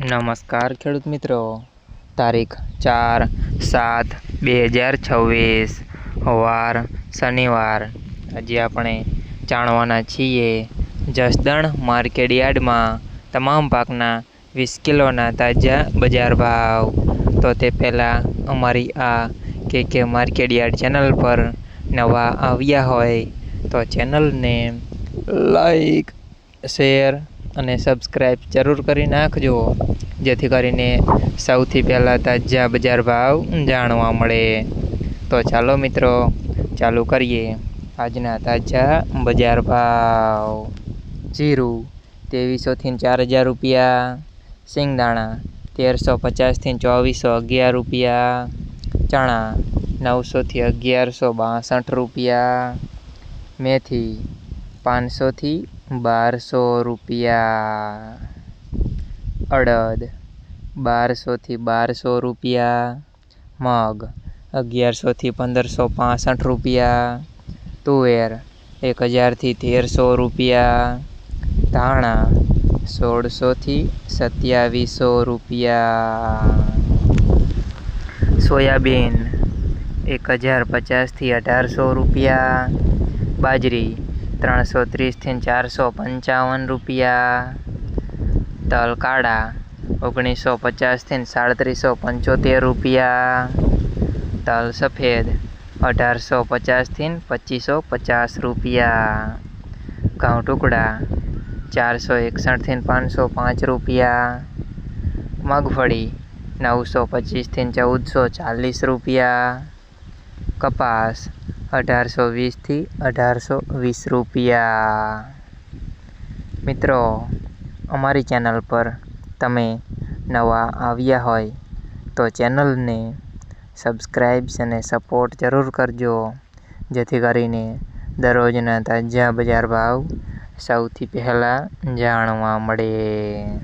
નમસ્કાર ખેડૂત મિત્રો, તારીખ 4/7/2026 વાર શનિવાર। આજે આપણે જાણવાના છીએ જસદણ માર્કેટયાર્ડમાં તમામ પાકના 20 કિલોના તાજા બજાર ભાવ। તો તે પહેલાં અમારી આ કે માર્કેટયાર્ડ ચેનલ પર નવા આવ્યા હોય તો ચેનલને લાઈક, શેર અને સબસ્ક્રાઈબ જરૂર કરી નાખજો, જેથી કરીને સૌથી પહેલાં તાજા બજાર ભાવ જાણવા મળે। તો ચાલો મિત્રો, ચાલુ કરીએ આજના તાજા બજાર ભાવ। જીરું 2300 થી 4000 રૂપિયા, સિંગદાણા 1350 થી 2411 રૂપિયા, ચણા 900 થી 1162 રૂપિયા, મેથી 500 થી 1200 રૂપિયા, અડદ 1200 થી 1200 રૂપિયા, મગ 1100 થી 1565 રૂપિયા, તુવેર 1000 થી 1300 રૂપિયા, ધાણા 1600 થી 2700 રૂપિયા, સોયાબીન 1050 થી 1800 રૂપિયા, બાજરી 330 થી 455 રૂપિયા, તલ કાળા 1950 થી 3775 રૂપિયા, તલ સફેદ 1850 થી 2550 રૂપિયા, ઘઉં ટુકડા 461 થી 505 રૂપિયા, મગફળી 925 થી 1440 રૂપિયા, કપાસ 1820 થી 1820 રૂપિયા। મિત્રો, અમારી ચેનલ પર તમે નવા આવ્યા હોય તો ચેનલને સબસ્ક્રાઈબ અને સપોર્ટ જરૂર કરજો, જેથી કરીને દરરોજના તાજા બજાર ભાવ સૌથી પહેલાં જાણવા મળે।